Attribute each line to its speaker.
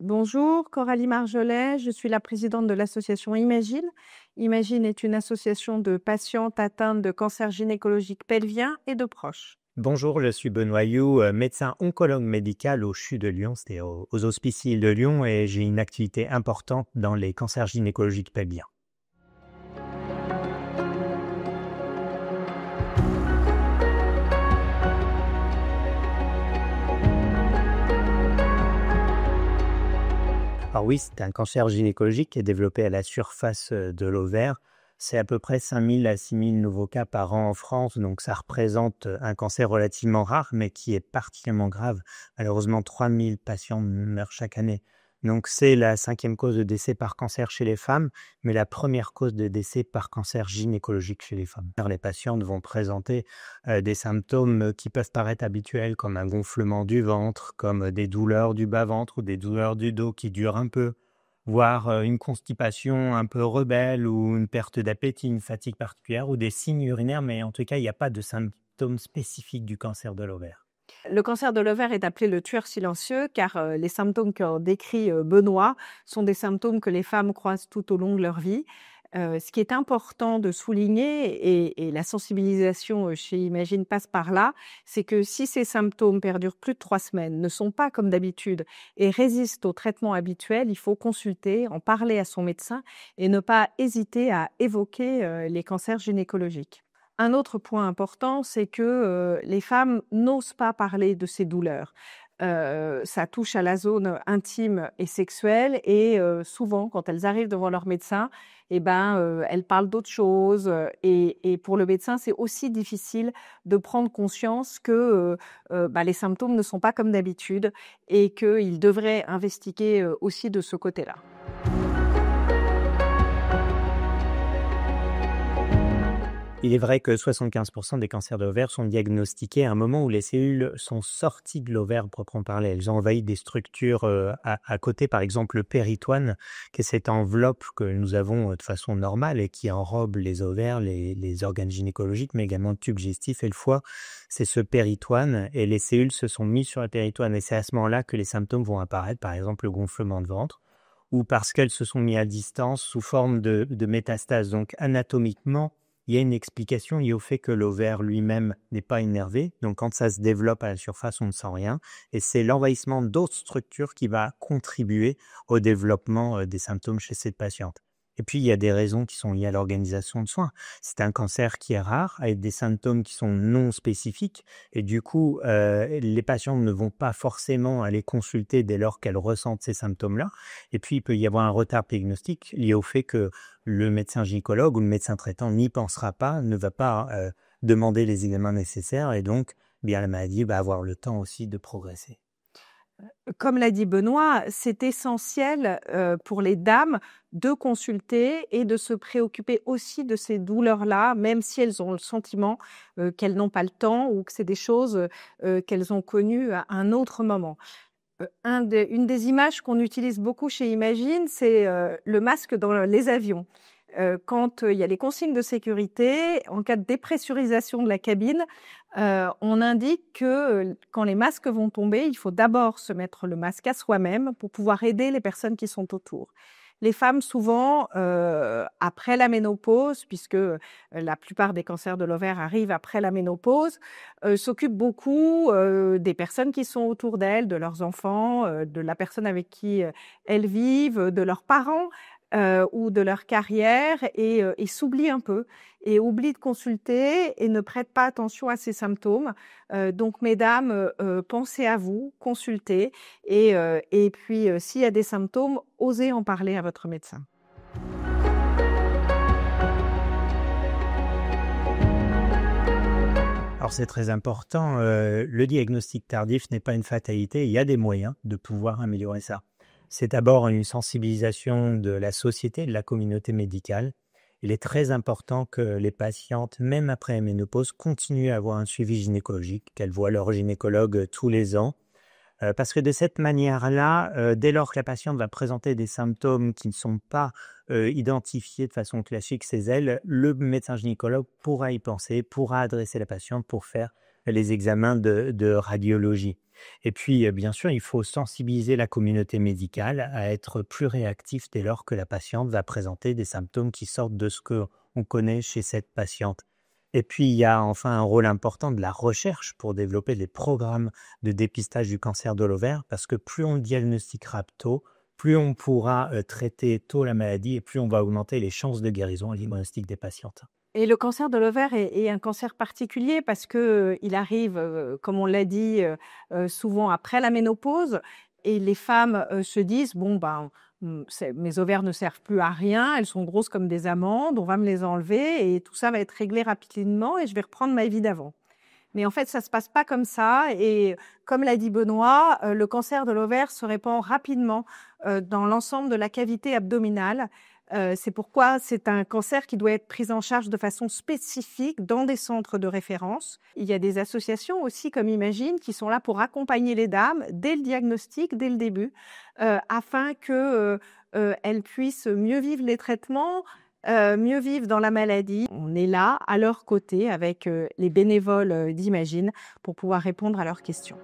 Speaker 1: Bonjour, Coralie Marjolais, je suis la présidente de l'association Imagine. Imagine est une association de patientes atteintes de cancer gynécologique pelvien et de proches.
Speaker 2: Bonjour, je suis Benoît You, médecin oncologue médical au CHU de Lyon, c'est aux Hospices Île de Lyon, et j'ai une activité importante dans les cancers gynécologiques pelviens. Alors oui, c'est un cancer gynécologique qui est développé à la surface de l'ovaire. C'est à peu près 5 000 à 6 000 nouveaux cas par an en France, donc ça représente un cancer relativement rare, mais qui est particulièrement grave. Malheureusement, 3 000 patients meurent chaque année. Donc c'est la 5e cause de décès par cancer chez les femmes, mais la première cause de décès par cancer gynécologique chez les femmes. Les patientes vont présenter des symptômes qui peuvent paraître habituels, comme un gonflement du ventre, comme des douleurs du bas-ventre ou des douleurs du dos qui durent un peu, voire une constipation un peu rebelle ou une perte d'appétit, une fatigue particulière ou des signes urinaires, mais en tout cas, il n'y a pas de symptômes spécifiques du cancer de l'ovaire.
Speaker 1: Le cancer de l'ovaire est appelé le tueur silencieux car les symptômes qu'a décrit Benoît sont des symptômes que les femmes croisent tout au long de leur vie. Ce qui est important de souligner, et la sensibilisation chez Imagine passe par là, c'est que si ces symptômes perdurent plus de 3 semaines, ne sont pas comme d'habitude et résistent au traitement habituel, il faut consulter, en parler à son médecin et ne pas hésiter à évoquer les cancers gynécologiques. Un autre point important, c'est que les femmes n'osent pas parler de ces douleurs. Ça touche à la zone intime et sexuelle et souvent, quand elles arrivent devant leur médecin, elles parlent d'autre chose, et pour le médecin, c'est aussi difficile de prendre conscience que les symptômes ne sont pas comme d'habitude et qu'il devrait investiguer aussi de ce côté-là.
Speaker 2: Il est vrai que 75% des cancers de l'ovaire sont diagnostiqués à un moment où les cellules sont sorties de l'ovaire proprement parler. Elles ont envahi des structures à côté, par exemple le péritoine, qui est cette enveloppe que nous avons de façon normale et qui enrobe les ovaires, les organes gynécologiques, mais également le tube digestif et le foie. C'est ce péritoine et les cellules se sont mises sur le péritoine et c'est à ce moment-là que les symptômes vont apparaître, par exemple le gonflement de ventre, ou parce qu'elles se sont mises à distance sous forme de métastases. Donc anatomiquement, il y a une explication liée au fait que l'ovaire lui-même n'est pas innervé. Donc, quand ça se développe à la surface, on ne sent rien. Et c'est l'envahissement d'autres structures qui va contribuer au développement des symptômes chez cette patiente. Et puis, il y a des raisons qui sont liées à l'organisation de soins. C'est un cancer qui est rare, avec des symptômes qui sont non spécifiques. Et du coup, les patients ne vont pas forcément aller consulter dès lors qu'elles ressentent ces symptômes-là. Et puis, il peut y avoir un retard diagnostique lié au fait que le médecin gynécologue ou le médecin traitant n'y pensera pas, ne va pas demander les examens nécessaires. Et donc, la maladie va avoir le temps aussi de progresser.
Speaker 1: Comme l'a dit Benoît, c'est essentiel pour les dames de consulter et de se préoccuper aussi de ces douleurs-là, même si elles ont le sentiment qu'elles n'ont pas le temps ou que c'est des choses qu'elles ont connues à un autre moment. Une des images qu'on utilise beaucoup chez Imagine, c'est le masque dans les avions. Quand il y a les consignes de sécurité, en cas de dépressurisation de la cabine, on indique que quand les masques vont tomber, il faut d'abord se mettre le masque à soi-même pour pouvoir aider les personnes qui sont autour. Les femmes, souvent, après la ménopause, puisque la plupart des cancers de l'ovaire arrivent après la ménopause, s'occupent beaucoup des personnes qui sont autour d'elles, de leurs enfants, de la personne avec qui elles vivent, de leurs parents ou de leur carrière et s'oublient un peu et oublient de consulter et ne prêtent pas attention à ces symptômes. Donc, mesdames, pensez à vous, consultez et puis s'il y a des symptômes, osez en parler à votre médecin.
Speaker 2: Alors c'est très important, le diagnostic tardif n'est pas une fatalité, il y a des moyens de pouvoir améliorer ça. C'est d'abord une sensibilisation de la société, de la communauté médicale. Il est très important que les patientes, même après la ménopause, continuent à avoir un suivi gynécologique, qu'elles voient leur gynécologue tous les ans. Parce que de cette manière-là, dès lors que la patiente va présenter des symptômes qui ne sont pas identifiés de façon classique chez elle, le médecin gynécologue pourra y penser, pourra adresser la patiente pour faire les examens de radiologie. Et puis, bien sûr, il faut sensibiliser la communauté médicale à être plus réactif dès lors que la patiente va présenter des symptômes qui sortent de ce qu'on connaît chez cette patiente. Et puis, il y a enfin un rôle important de la recherche pour développer des programmes de dépistage du cancer de l'ovaire, parce que plus on le diagnostiquera tôt, plus on pourra traiter tôt la maladie et plus on va augmenter les chances de guérison et de diagnostic des patientes.
Speaker 1: Et le cancer de l'ovaire est un cancer particulier parce que, il arrive, comme on l'a dit, souvent après la ménopause et les femmes, se disent: «Bon, ben, c'est mes ovaires ne servent plus à rien, elles sont grosses comme des amandes, on va me les enlever et tout ça va être réglé rapidement et je vais reprendre ma vie d'avant». Mais en fait, ça se passe pas comme ça et comme l'a dit Benoît, le cancer de l'ovaire se répand rapidement, dans l'ensemble de la cavité abdominale. C'est pourquoi c'est un cancer qui doit être pris en charge de façon spécifique dans des centres de référence. Il y a des associations aussi comme Imagine qui sont là pour accompagner les dames dès le diagnostic, dès le début, afin que, elles puissent mieux vivre les traitements, mieux vivre dans la maladie. On est là, à leur côté, avec les bénévoles d'Imagine pour pouvoir répondre à leurs questions.